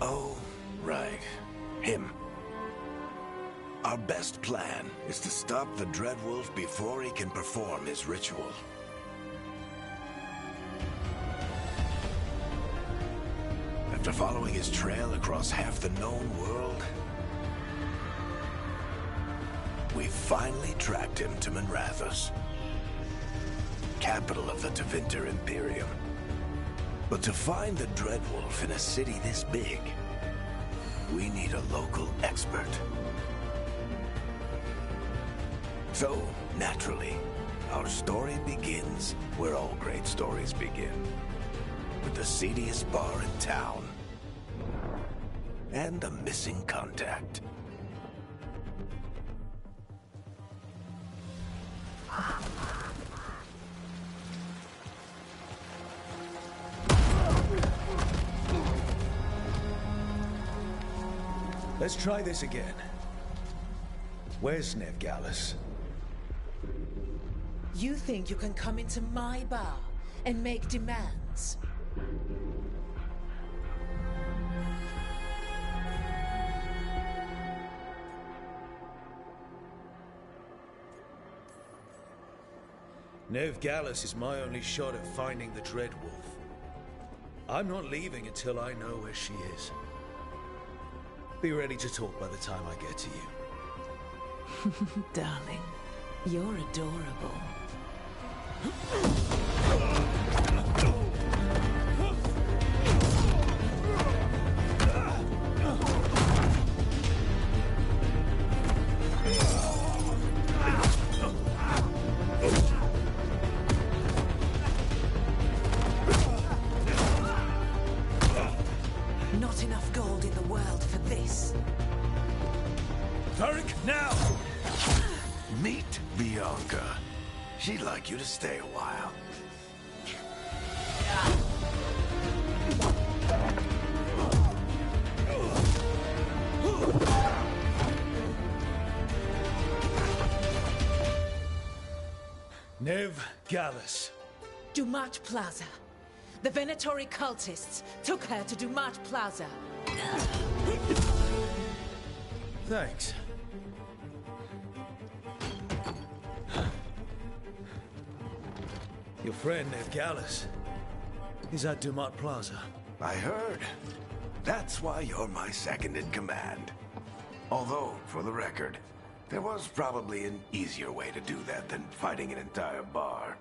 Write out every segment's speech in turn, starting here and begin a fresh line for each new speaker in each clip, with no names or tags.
Oh, right. Him. Our best plan is to stop the Dreadwolf before he can perform his ritual. After following his trail across half the known world, we finally tracked him to Minrathous, capital of the Tevinter Imperium. But to find the Dreadwolf in a city this big, we need a local expert. So, naturally, our story begins where all great stories begin. With the seediest bar in town. And a missing contact.
Let's try this again. Where's Nevgalis?
You think you can come into my bar and make demands?
Nevgalis is my only shot at finding the Dreadwolf. I'm not leaving until I know where she is. Be ready to talk by the time I get to you.
Darling, you're adorable. Not enough gold in the world for this.
Varric, now!
Meet Bianca. She'd like you to stay a while.
Nevgalis.
Dumat Plaza. The Venatori cultists took her to Dumat Plaza.
Thanks. Your friend Nevgalis is at Dumat Plaza.
I heard. That's why you're my second in command. Although, for the record, there was probably an easier way to do that than fighting an entire bar.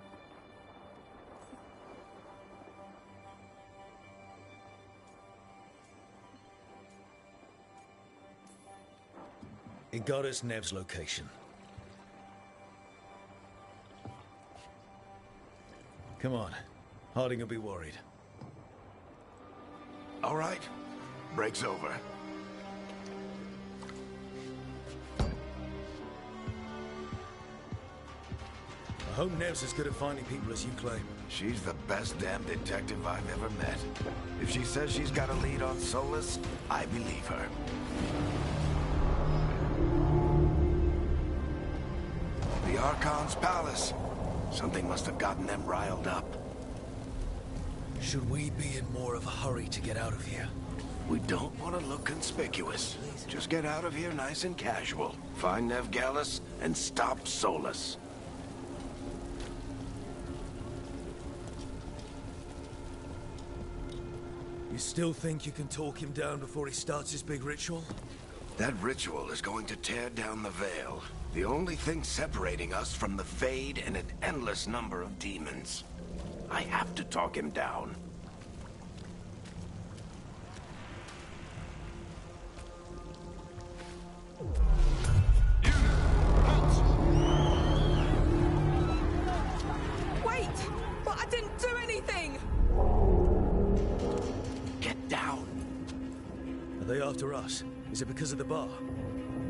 It got us Nev's location. Come on. Harding will be worried.
All right. Break's over.
I hope Nev's as good at finding people as you claim.
She's the best damn detective I've ever met. If she says she's got a lead on Solus, I believe her. The Archon's palace. Something must have gotten them riled up.
Should we be in more of a hurry to get out of here?
We don't want to look conspicuous. Just get out of here nice and casual. Find Nevgalis and stop Solus.
You still think you can talk him down before he starts his big ritual?
That ritual is going to tear down the veil. The only thing separating us from the Fade and an endless number of demons. I have to talk him down.
Wait! But I didn't do anything!
Get down.
Are they after us? Is it because of the bar?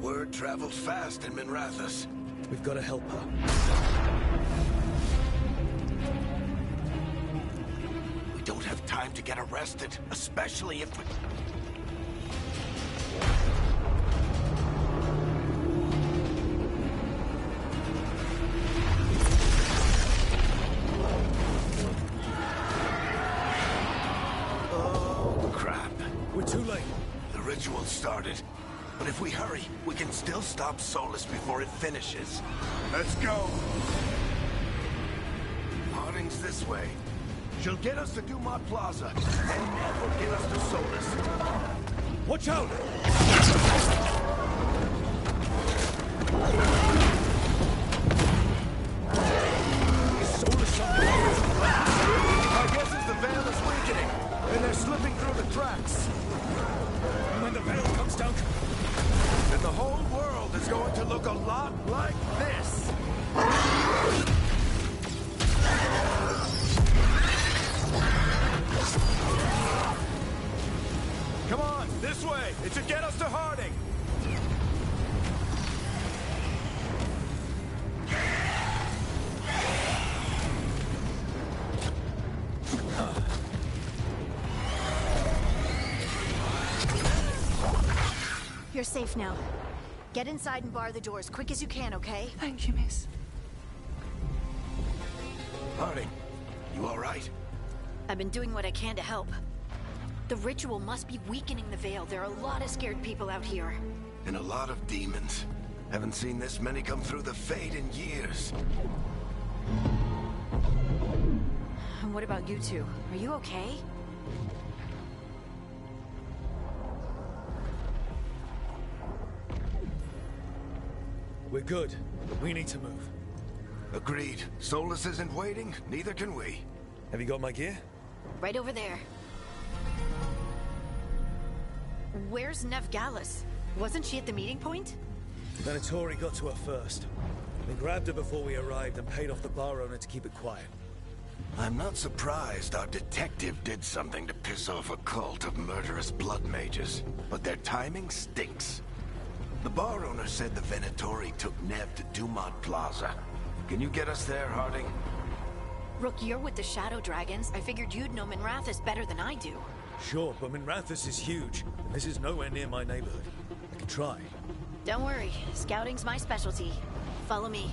Word travels fast in Minrathous.
We've got to help her.
We don't have time to get arrested, especially if we... Oh, crap.
We're too late.
ritual started. But if we hurry, we can still stop Solus before it finishes. Let's go! Harding's this way. She'll get us to Dumont Plaza, and Ned will get us to Solus.
Watch out!
Solus something. My guess is the veil is weakening, and they're slipping through the cracks.
And when the veil comes down,
then the whole world is going to look a lot like this. Come on, this way! It should get us to Harding!
You're safe now. Get inside and bar the doors quick as you can, okay?
Thank you, miss.
Harding, you all right?
I've been doing what I can to help. The ritual must be weakening the veil. There are a lot of scared people out here.
And a lot of demons. Haven't seen this many come through the Fade in years.
And what about you two? Are you okay?
we're good. We need to move.
Agreed. Solus isn't waiting, neither can we.
Have you got my gear?
Right over there. Where's Nev Gallus? Wasn't she at the meeting point?
Venatori got to her first. They grabbed her before we arrived and paid off the bar owner to keep it quiet.
I'm not surprised our detective did something to piss off a cult of murderous blood mages, but their timing stinks. The bar owner said the Venatori took Nev to Dumont Plaza. Can you get us there, Harding?
Rook, you're with the Shadow Dragons. I figured you'd know Minrathous better than I do.
Sure, but Minrathous is huge, and this is nowhere near my neighborhood. I can try.
Don't worry. Scouting's my specialty. Follow me.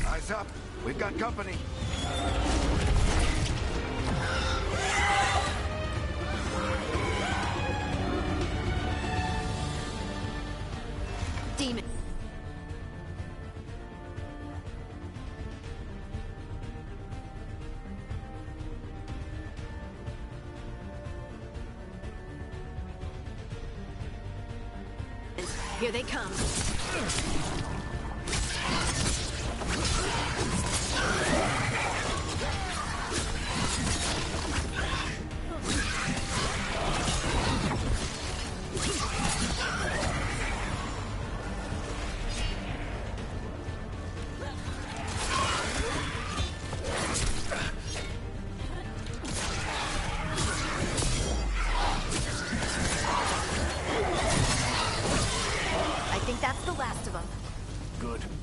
Eyes up. We've got company.
Demon. Here they come.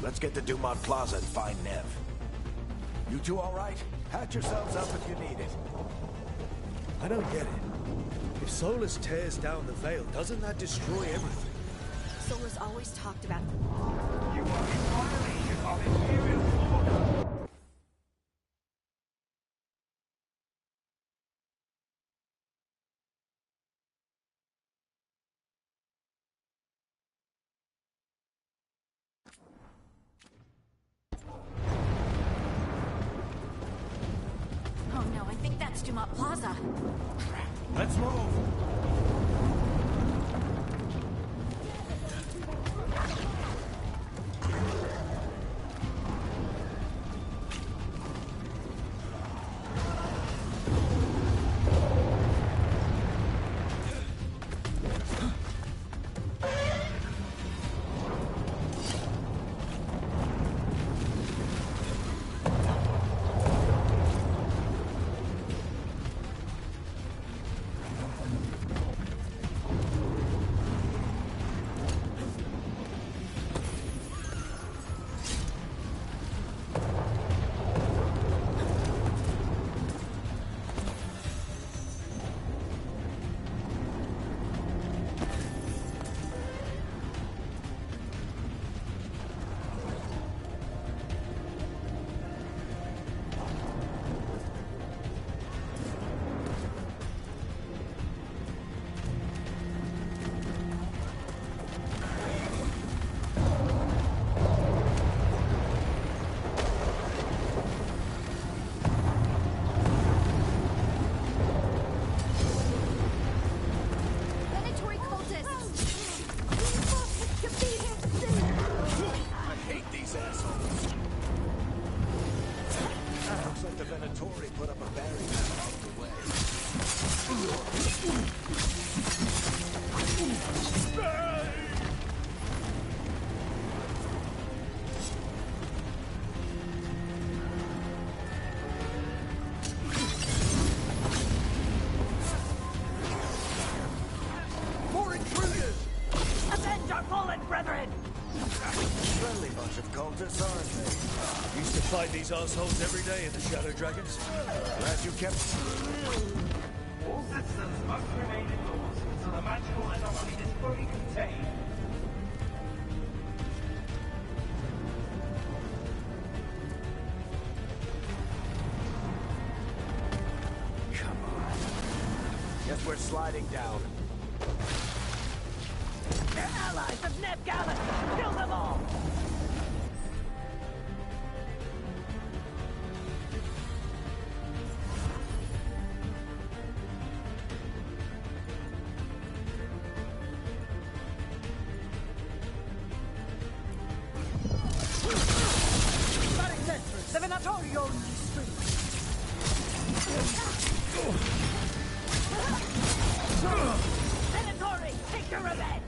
Let's get to Dumont Plaza and find Nev. You two all right? Patch yourselves up if you need it.
I don't get it. If Solus tears down the veil, doesn't that destroy everything?
Solus always talked about...
You are in violation of Imperial order.
Oh no, I think that's Dumont Plaza.
Let's move. More intruders!
Avenge our fallen brethren!
Friendly bunch of cultists, aren't they?
Used to fight these assholes every day in the Shadow Dragons.
Glad you kept...
All citizens must remain indoors until the magical anomaly is fully contained.
Come on. Guess we're sliding down.
They're allies of Ned Gallus! Kill them all! Starting sentry! The Venatorio in these streets! Venatori, take your revenge!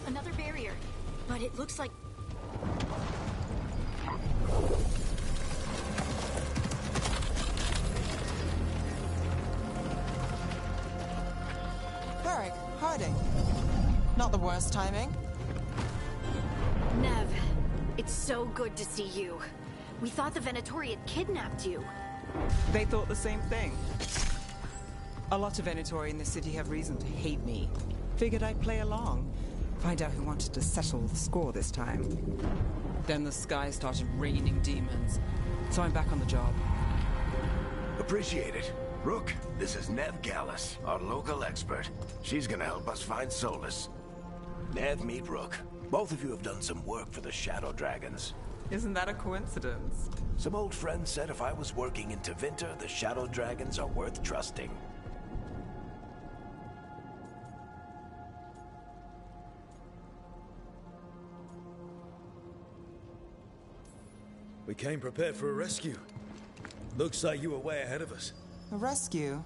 Another barrier, but it looks like...
Varric, hiding. Not the worst timing.
Nev, it's so good to see you. We thought the Venatori had kidnapped you.
They thought the same thing. A lot of Venatori in the city have reason to hate me. Figured I'd play along. Find out who wanted to settle the score this time. Then the sky started raining demons. So I'm back on the job.
Appreciate it. Rook, this is Nev Gallus, our local expert. She's gonna help us find Solus. Nev, meet Rook. Both of you have done some work for the Shadow Dragons.
Isn't that a coincidence?
Some old friends said if I was working in Tevinter, the Shadow Dragons are worth trusting.
We came prepared for a rescue. Looks like you were way ahead of us.
A rescue?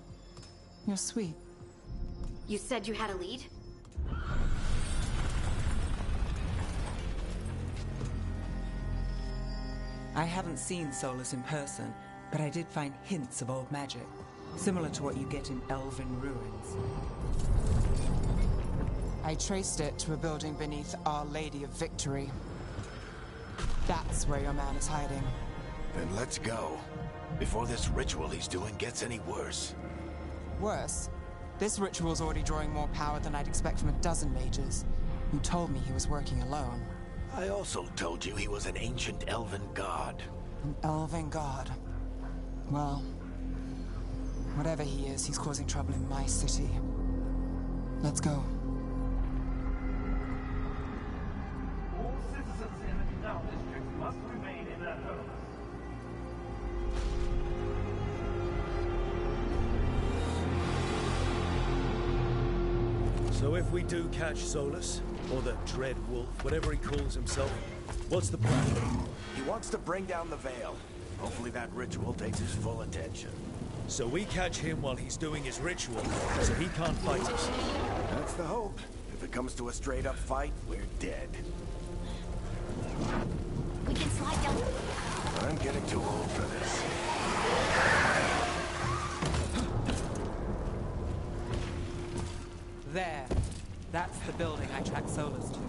You're sweet.
You said you had a lead?
I haven't seen Solus in person, but I did find hints of old magic, similar to what you get in elven ruins. I traced it to a building beneath Our Lady of Victory. That's where your man is hiding.
Then let's go. Before this ritual he's doing gets any worse.
Worse, this ritual's already drawing more power than I'd expect from a dozen mages. You told me he was working alone.
I also told you he was an ancient elven god.
An elven god. Well, whatever he is, he's causing trouble in my city. Let's go.
All citizens in the Canal District must remain in their homes.
So if we do catch Solus, or the Dread Wolf, whatever he calls himself, what's the plan?
He wants to bring down the veil. Hopefully that ritual takes his full attention.
So we catch him while he's doing his ritual, so he can't fight us.
That's the hope. If it comes to a straight-up fight, we're dead.
We can slide down...
I'm getting too old for this.
There. That's the building I tracked Solus to.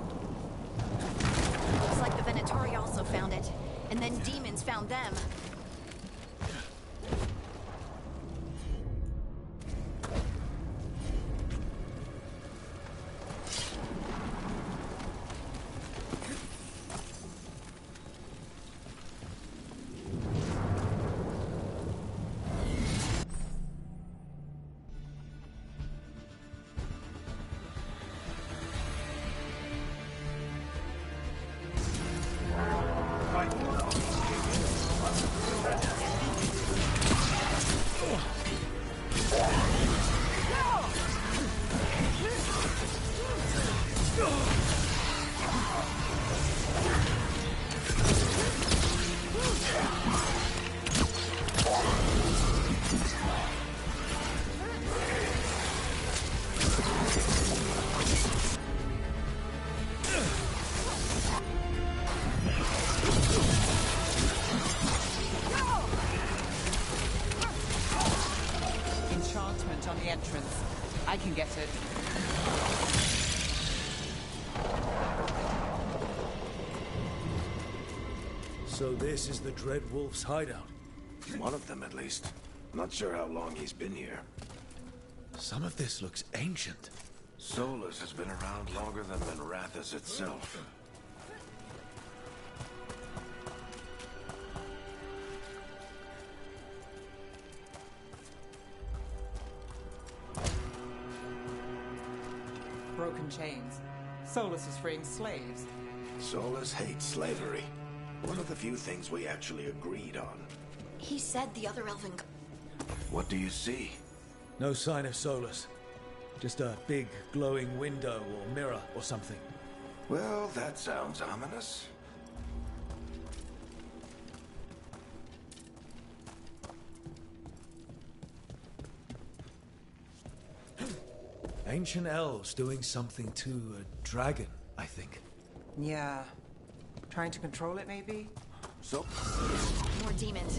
Looks like the Venatori also found it. And then demons found them.
So this is the Dread Wolf's hideout.
One of them, at least. Not sure how long he's been here.
Some of this looks ancient.
Solus has been around longer than Rathas itself.
Broken chains. Solus is freeing slaves.
Solus hates slavery. One of the few things we actually agreed on.
He said the other elven...
What do you see?
No sign of Solus. Just a big glowing window or mirror or something.
Well, that sounds ominous.
Ancient elves doing something to a dragon, I think.
Yeah. Trying to control it, maybe?
So,
More demons.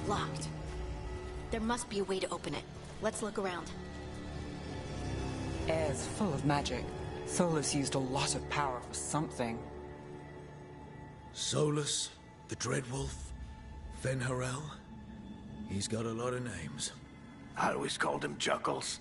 Locked. There must be a way to open it. Let's look around.
Air's full of magic. Solus used a lot of power for something.
Solus, the Dread Wolf, Fen'Harel. He's got a lot of names.
I always called him Chuckles.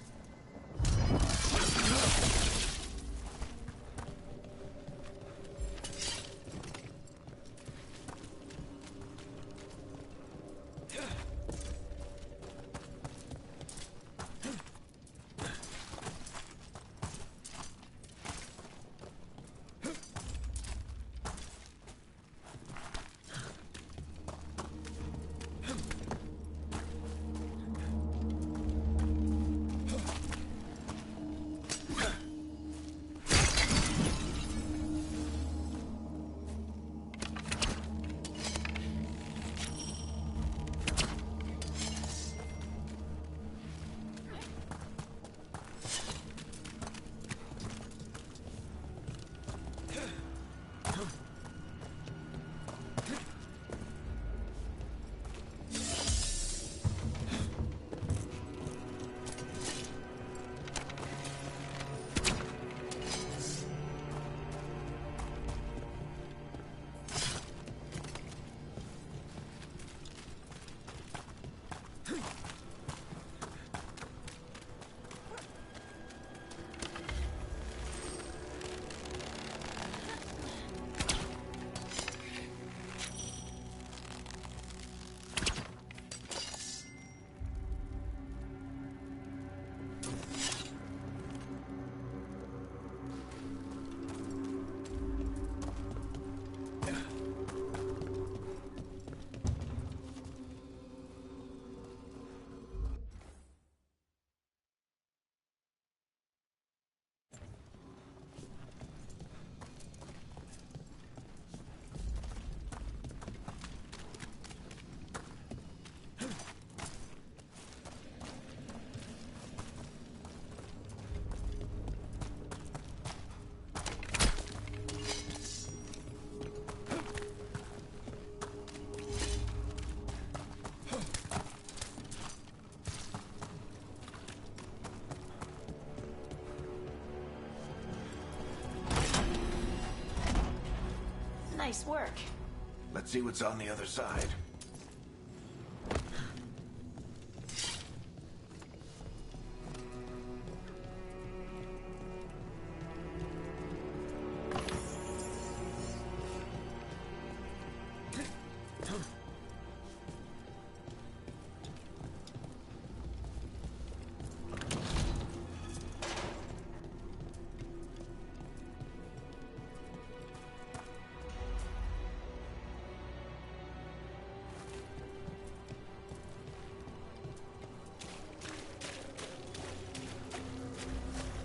Nice work.
Let's see what's on the other side.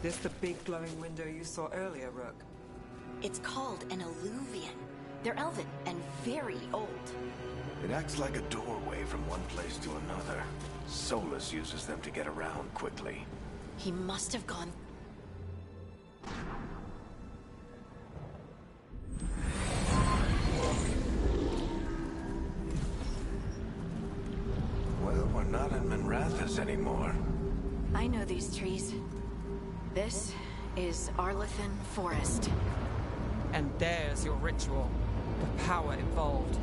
This the big glowing window you saw earlier, Rook?
It's called an alluvian. They're elven and very old.
It acts like a doorway from one place to another. Solus uses them to get around quickly.
He must have gone...
We're not in Minrathous anymore.
I know these trees. This is Arlethan Forest.
And there's your ritual. The power involved.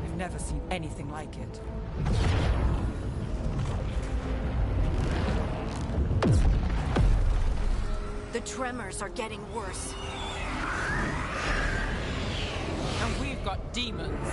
I've never seen anything like it.
The tremors are getting worse.
And we've got demons.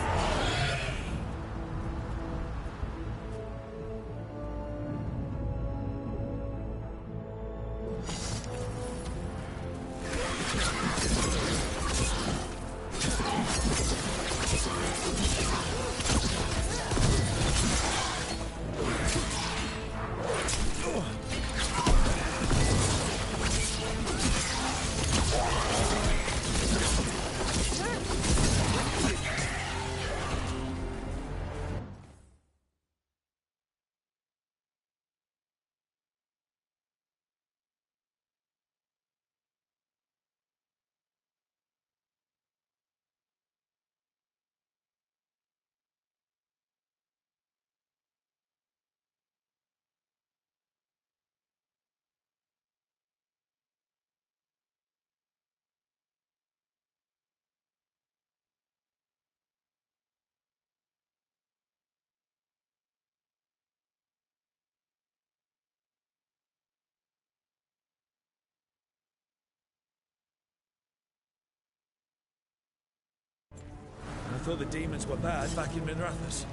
I thought the demons were bad back in Minrathous.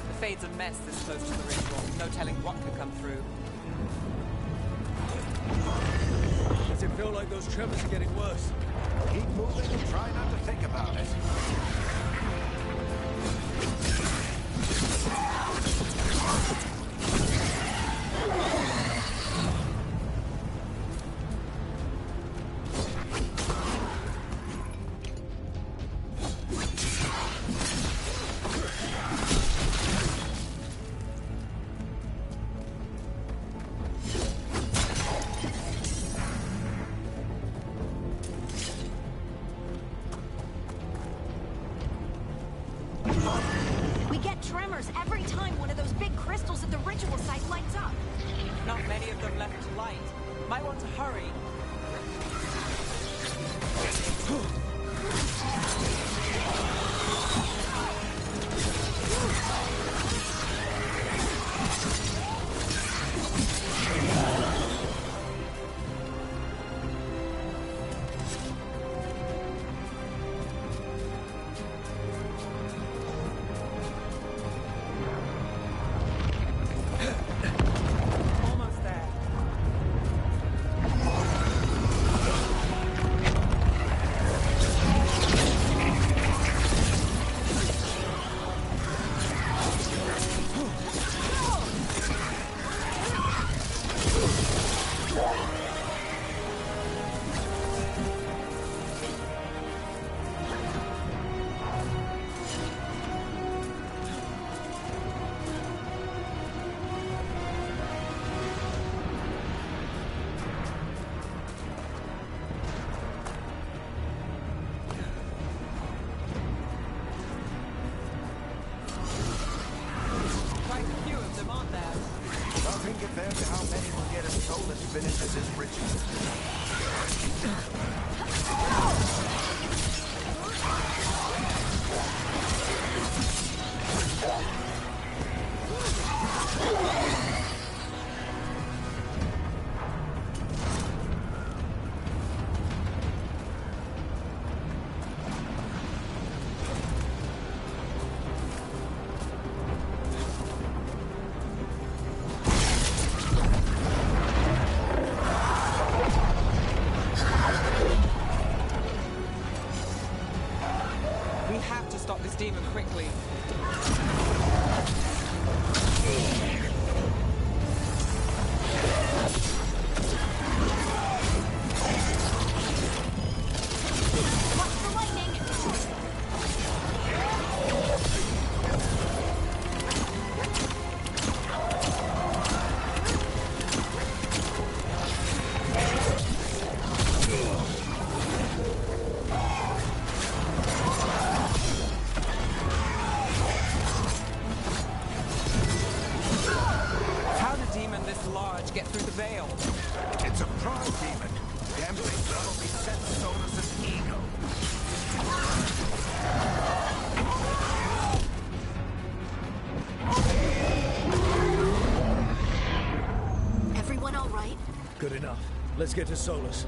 The Fade's a mess this close to the ritual. No telling what could come through.
Does it feel like those tremors are getting worse?
Keep moving and try not to think about it.
We get tremors every time one of those big crystals at the ritual site lights up.
Not many of them left to light. Might want to hurry. Almost there. Quite a few of them, aren't there?
Nothing compared to how many will get us told us finishes this ritual.
get through the veil.
It's a pride demon. Damn things will only set Solus's ego.
Everyone all right?
Good enough. Let's get to Solus.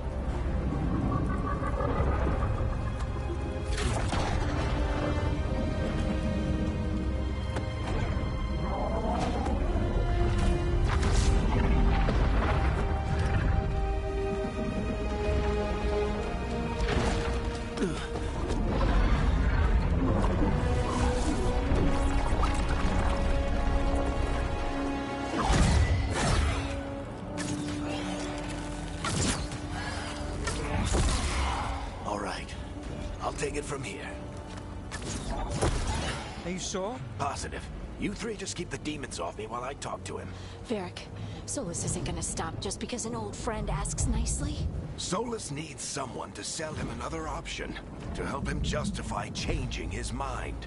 Take it from here.
Are you sure?
Positive. You three just keep the demons off me while I talk to him.
Varric, Solus isn't gonna stop just because an old friend asks nicely.
Solus needs someone to sell him another option, to help him justify changing his mind.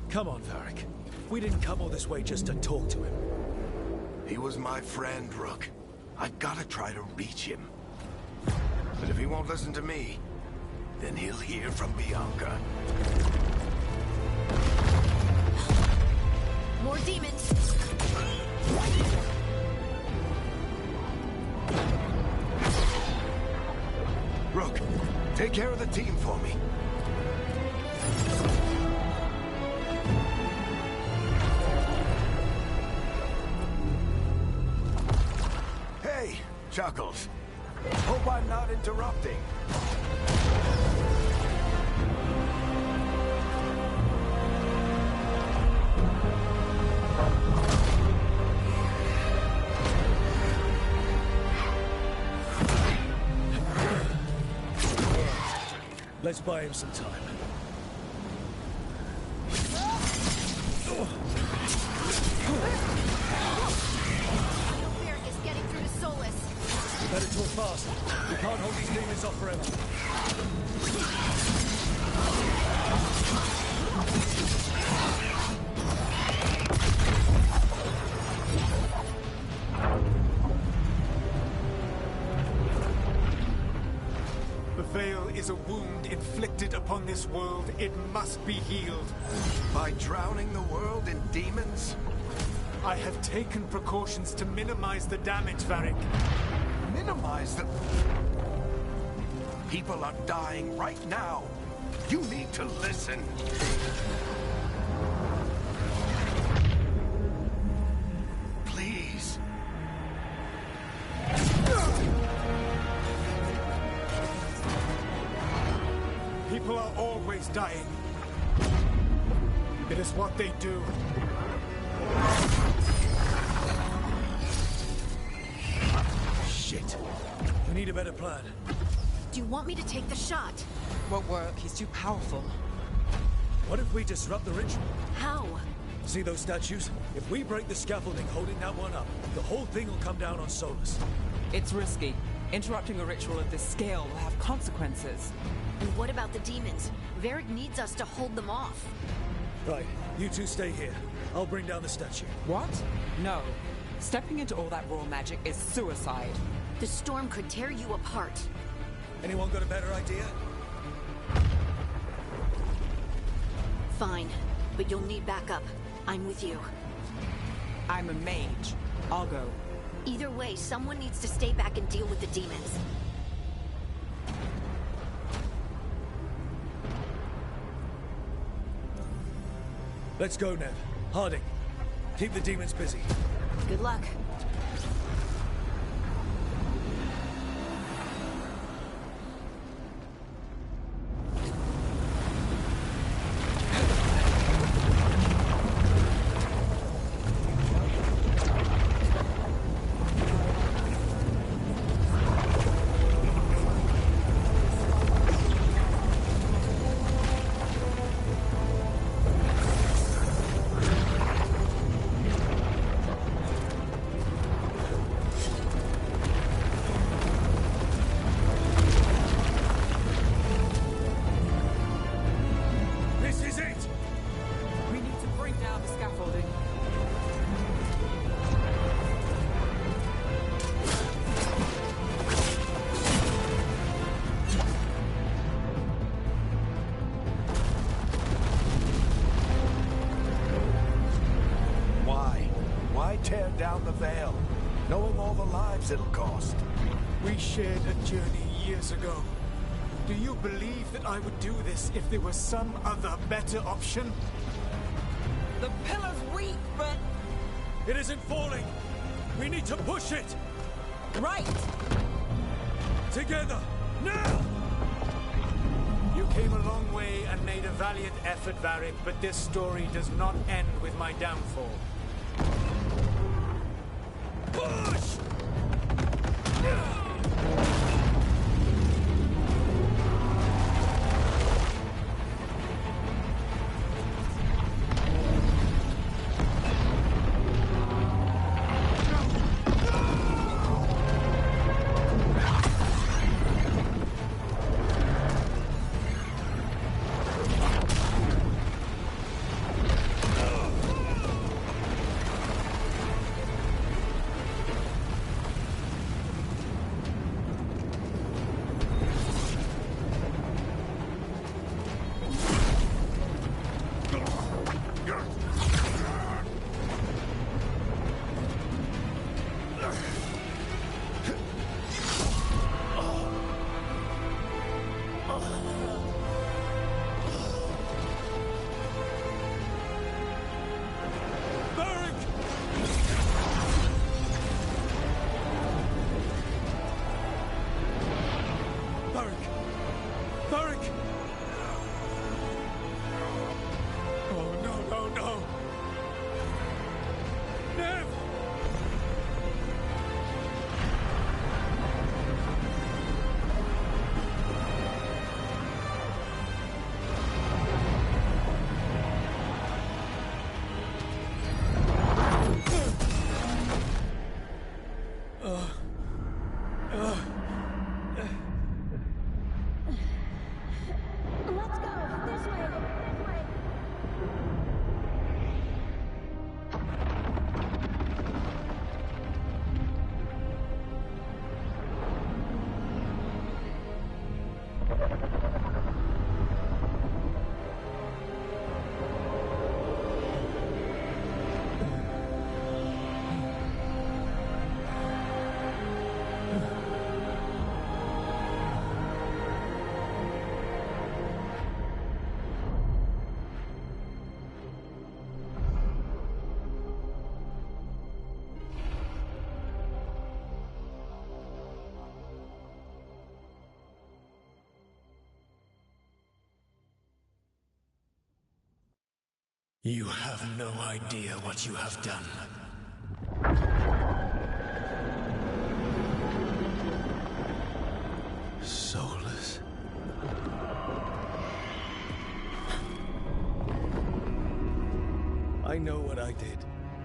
Come on, Varric. We didn't come all this way just to talk to him.
He was my friend, Rook. I gotta try to reach him. But if he won't listen to me, then he'll hear from Bianca.
More demons!
Rook, take care of the team for me. Hey, Chuckles. Hope I'm not interrupting.
Let's buy him some time.
Varric is getting through to Solus.
We better talk fast. We can't hold these demons off forever.
The veil is a wound inflicted upon this world. It must be healed.
By drowning the world in demons?
I have taken precautions to minimize the damage, Varric.
Minimize the... People are dying right now. You need to listen. Please.
People are always dying. It is what they do.
Shit. We need a better plan.
Do you want me to take the shot?
Won't work. He's too powerful.
What if we disrupt the ritual?
How?
See those statues? If we break the scaffolding holding that one up, the whole thing will come down on Solus.
It's risky. Interrupting a ritual of this scale will have consequences.
And what about the demons? Varric needs us to hold them off.
Right, you two stay here. I'll bring down the statue.
What? No. Stepping into all that raw magic is suicide.
The storm could tear you apart.
Anyone got a better idea?
Fine, but you'll need backup. I'm with you.
I'm a mage. I'll go.
Either way, someone needs to stay back and deal with the demons.
Let's go, Nev. Harding, keep the demons busy.
Good luck.
tear down the Veil, knowing all the lives it'll cost.
We shared a journey years ago. Do you believe that I would do this if there was some other better option?
The pillar's weak, but...
It isn't falling! We need to push it!
Right!
Together! Now!
You came a long way and made a valiant effort, Varric, but this story does not end with my downfall.
Push!
You have no idea what you have done.
Soulless. I know what I did.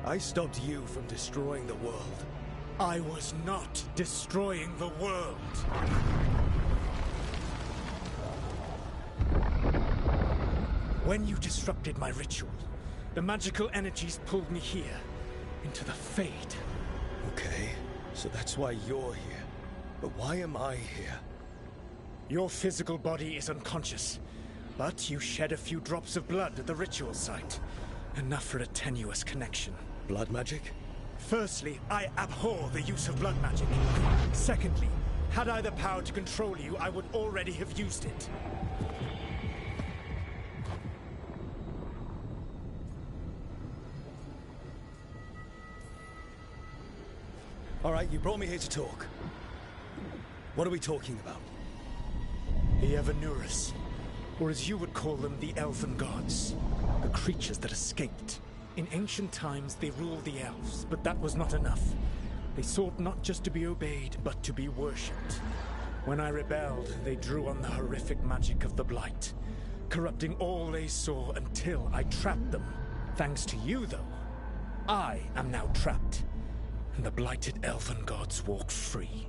I stopped you from destroying the world.
I was not destroying the world. When you disrupted my ritual, the magical energies pulled me here, into the Fade.
Okay, so that's why you're here. But why am I here?
Your physical body is unconscious, but you shed a few drops of blood at the ritual site. Enough for a tenuous connection.
Blood magic?
Firstly, I abhor the use of blood magic. Secondly, had I the power to control you, I would already have used it.
All right, you brought me here to talk. What are we talking about?
The Evanurus, or as you would call them, the Elven Gods. The creatures that escaped. In ancient times, they ruled the elves, but that was not enough. They sought not just to be obeyed, but to be worshipped. When I rebelled, they drew on the horrific magic of the Blight, corrupting all they saw until I trapped them. Thanks to you, though, I am now trapped, and the blighted Elven Gods walk free.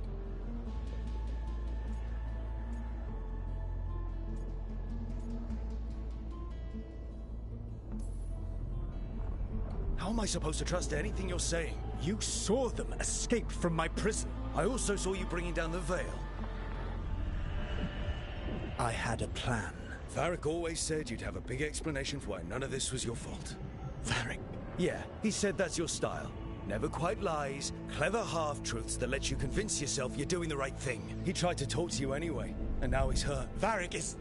How am I supposed to trust anything you're saying?
You saw them escape from my prison.
I also saw you bringing down the Veil.
I had a plan.
Varric always said you'd have a big explanation for why none of this was your fault.
Varric.
Yeah, he said that's your style. Never quite lies, clever half-truths that let you convince yourself you're doing the right thing. He tried to talk to you anyway, and now he's hurt.
Varric is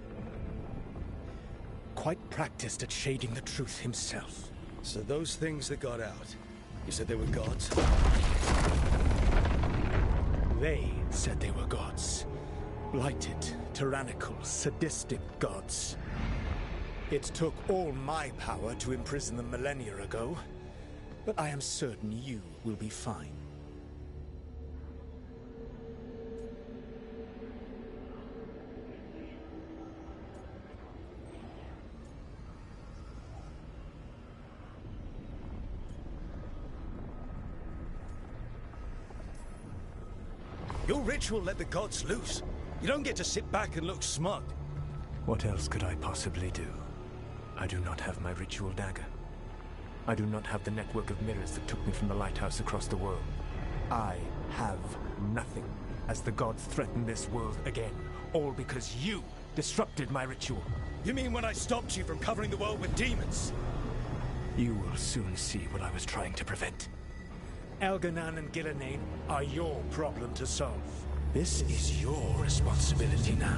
quite practiced at shading the truth himself.
So those things that got out, you said they were gods?
They said they were gods. Blighted, tyrannical, sadistic gods. It took all my power to imprison them millennia ago, but I am certain you will be fine.
Your ritual let the gods loose. You don't get to sit back and look smug.
What else could I possibly do? I do not have my ritual dagger. I do not have the network of mirrors that took me from the lighthouse across the world. I have nothing, as the gods threaten this world again, all because you disrupted my ritual.
You mean when I stopped you from covering the world with demons?
You will soon see what I was trying to prevent. Elganan and Gillenane are your problem to solve. This is your responsibility now.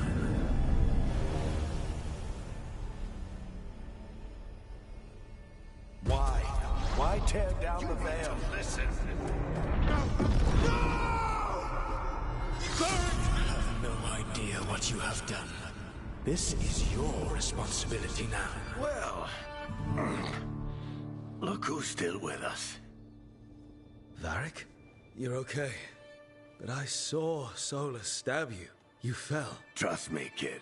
Why tear down the veil?
Listen.
You have no idea what you have done. This is your responsibility now.
Well, look who's still with us.
Varric? You're okay. But I saw Solus stab you. You fell.
Trust me, kid.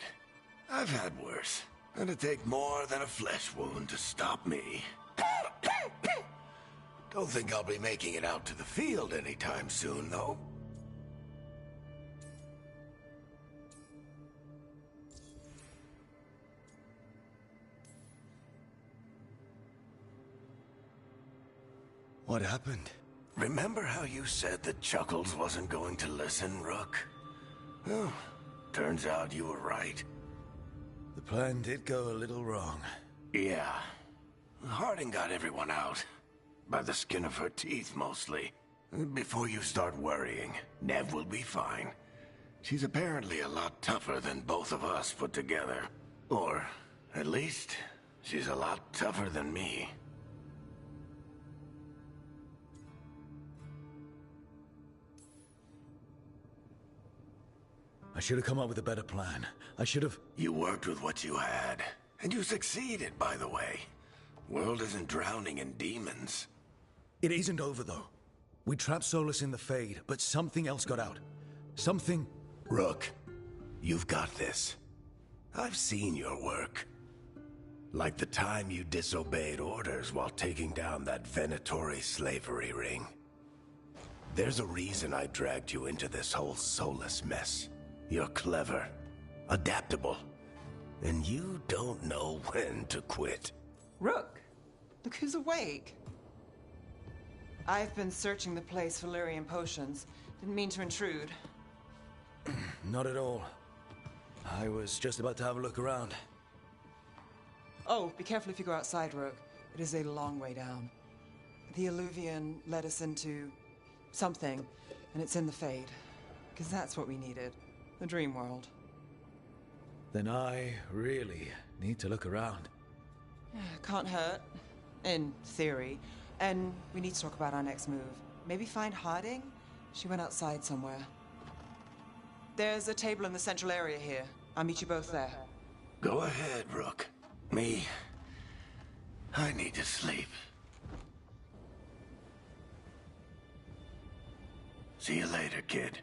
I've had worse. It'd take more than a flesh wound to stop me. Don't think I'll be making it out to the field anytime soon, though.
What happened?
Remember how you said that Chuckles wasn't going to listen, Rook? Well, turns out you were right.
The plan did go a little wrong.
Yeah. Harding got everyone out. By the skin of her teeth, mostly. Before you start worrying, Nev will be fine. She's apparently a lot tougher than both of us put together. Or, at least, she's a lot tougher than me.
I should have come up with a better plan. I should have...
You worked with what you had. And you succeeded, by the way. World isn't drowning in demons.
It isn't over, though. We trapped Solus in the Fade, but something else got out. Something...
Rook, you've got this. I've seen your work. Like the time you disobeyed orders while taking down that Venatori slavery ring. There's a reason I dragged you into this whole Solus mess. You're clever, adaptable, and you don't know when to quit.
Rook, look who's awake. I've been searching the place for Lyrian potions. Didn't mean to intrude.
Not at all. I was just about to have a look around.
Oh, be careful if you go outside, Rook. It is a long way down. The Illuvian led us into something, and it's in the Fade. Because that's what we needed. The dream world.
Then I really need to look around.
Can't hurt. In theory. And we need to talk about our next move. Maybe find Harding? She went outside somewhere. There's a table in the central area here. I'll meet you both there.
Go ahead, Rook. Me, I need to sleep. See you later, kid.